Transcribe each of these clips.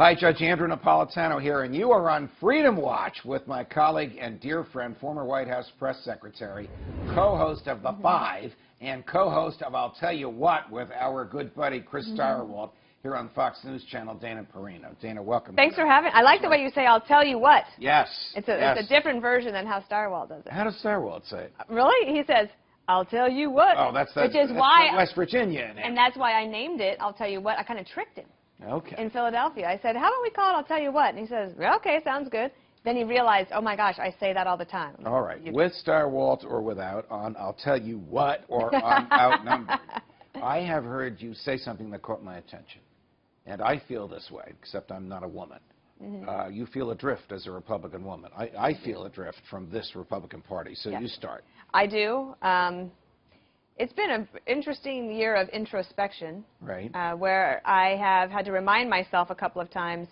Hi, Judge Andrew Napolitano here, and you are on Freedom Watch with my colleague and dear friend, former White House press secretary, co-host of The Five, and co-host of I'll Tell You What with our good buddy Chris Stirewalt here on Fox News Channel, Dana Perino. Dana, welcome. Thanks for having me. I like the way you say, I'll tell you what. Yes. It's a different version than how Stirewalt does it. How does Stirewalt say it? Really? He says, I'll tell you what. Oh, that's why West Virginia. And that's why I named it, I'll tell you what. I kind of tricked him. Okay. In Philadelphia. I said, how about we call it I'll Tell You What? And he says, well, okay, sounds good. Then he realized, oh, my gosh, I say that all the time. All right. With Stirewalt or without, on I'll Tell You What or on Outnumbered. I have heard you say something that caught my attention. And I feel this way, except I'm not a woman. You feel adrift as a Republican woman. I feel adrift from this Republican Party. So you start. I do. It's been an interesting year of introspection, right? Where I have had to remind myself a couple of times,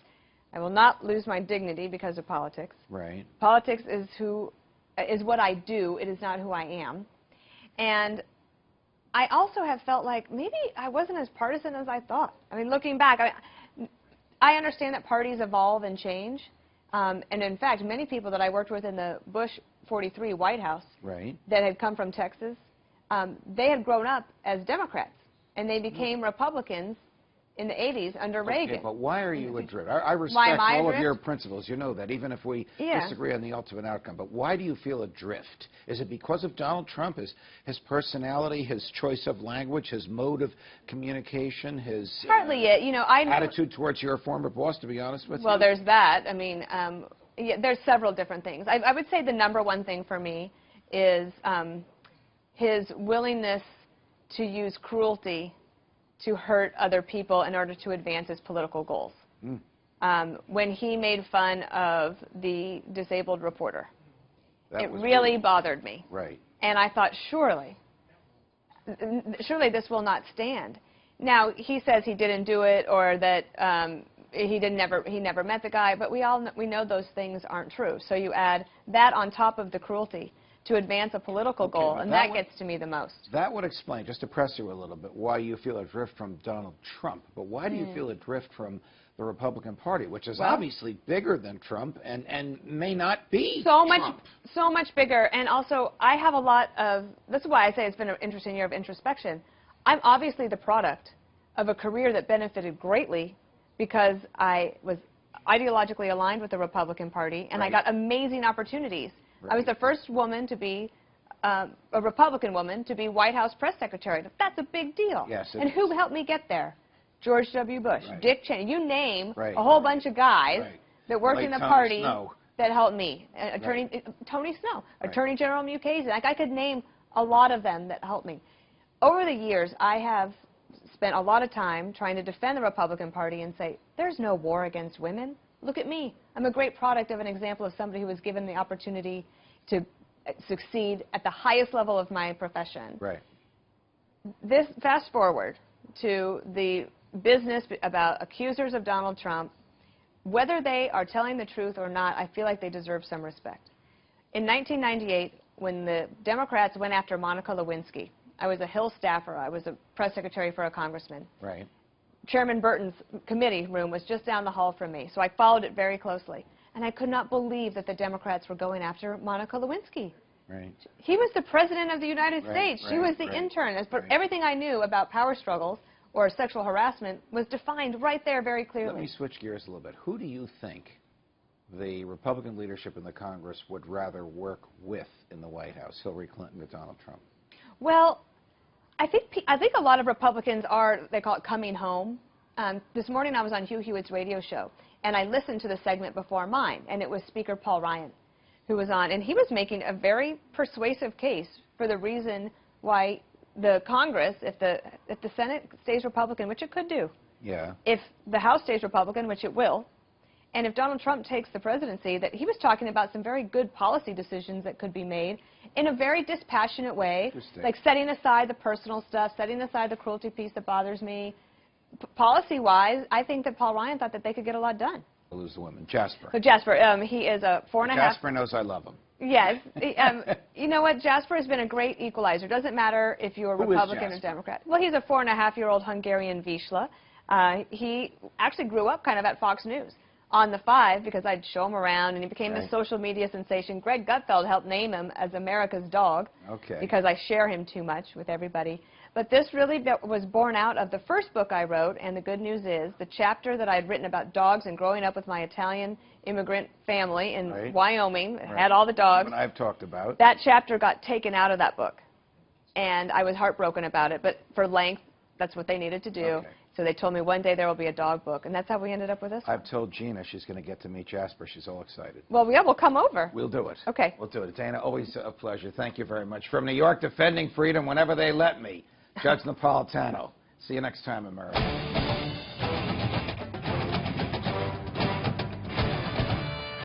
I will not lose my dignity because of politics. Right. Politics is what I do. It is not who I am. And I also have felt like maybe I wasn't as partisan as I thought. I mean, looking back, I understand that parties evolve and change. And in fact, many people that I worked with in the Bush 43 White House that had come from Texas, they had grown up as Democrats, and they became Republicans in the 80s under Reagan. Okay, but why are you adrift? I respect all of your principles. You know that, even if we disagree on the ultimate outcome. But why do you feel adrift? Is it because of Donald Trump, his personality, his choice of language, his mode of communication, his partly it, you know, attitude towards your former boss, to be honest with you? Well, there's that. I mean, there's several different things. I would say the number one thing for me is his willingness to use cruelty to hurt other people in order to advance his political goals. When he made fun of the disabled reporter, it really bothered me. Right. And I thought, surely this will not stand. Now, he says he didn't do it, or that he never met the guy, but we know those things aren't true. So you add that on top of the cruelty to advance a political goal, and that gets to me the most. That would explain, just to press you a little bit, why you feel adrift from Donald Trump. But why do you feel adrift from the Republican Party, which is obviously bigger than Trump and may not be Trump? So much bigger. And also, I have a lot of, that's why I say it's been an interesting year of introspection. I'm obviously the product of a career that benefited greatly because I was ideologically aligned with the Republican Party, and I got amazing opportunities. I was the first woman to be, a Republican woman, to be White House press secretary. That's a big deal. Yes, and who helped me get there? George W. Bush, Dick Cheney. You name a whole bunch of guys that worked in the party that helped me. Tony Snow, Attorney General Mukasey. Like, I could name a lot of them that helped me. Over the years, I have spent a lot of time trying to defend the Republican Party and say, there's no war against women. Look at me. I'm a great product of an example of somebody who was given the opportunity to succeed at the highest level of my profession. Right. This, fast forward to the business about accusers of Donald Trump, whether they are telling the truth or not, I feel like they deserve some respect. In 1998, when the Democrats went after Monica Lewinsky, I was a Hill staffer. I was a press secretary for a congressman. Right. Chairman Burton's committee room was just down the hall from me, so I followed it very closely. And I could not believe that the Democrats were going after Monica Lewinsky. Right. He was the president of the United States. She was the intern. Everything I knew about power struggles or sexual harassment was defined right there very clearly. Let me switch gears a little bit. Who do you think the Republican leadership in the Congress would rather work with in the White House, Hillary Clinton or Donald Trump? Well, I think a lot of Republicans are, they call it coming home. This morning I was on Hugh Hewitt's radio show, and I listened to the segment before mine, and it was Speaker Paul Ryan who was on, and he was making a very persuasive case for the reason why the Congress, if the Senate stays Republican, which it could do, if the House stays Republican, which it will, and if Donald Trump takes the presidency, that he was talking about some very good policy decisions that could be made in a very dispassionate way, like setting aside the personal stuff, setting aside the cruelty piece that bothers me. Policy-wise, I think that Paul Ryan thought that they could get a lot done. Lose the women. Jasper. So Jasper, he is a 4.5. Jasper knows I love him. Yes. You know what? Jasper has been a great equalizer. Doesn't matter if you're a Republican or Democrat. Well, he's a 4.5-year-old Hungarian Vizsla. He actually grew up kind of at Fox News on the 5 because I'd show him around, and he became this social media sensation. Greg Gutfeld helped name him as America's dog because I share him too much with everybody. But this really was born out of the first book I wrote, and the good news is the chapter that I had written about dogs and growing up with my Italian immigrant family in Wyoming, had all the dogs. I've talked about. That chapter got taken out of that book, and I was heartbroken about it, but for length, that's what they needed to do. So they told me one day there will be a dog book, and that's how we ended up with this one. I've told Gina she's going to get to meet Jasper. She's all excited. Well, yeah, we'll come over. We'll do it. Okay. We'll do it. Dana, always a pleasure. Thank you very much. From New York, defending freedom whenever they let me, Judge Napolitano. See you next time, America.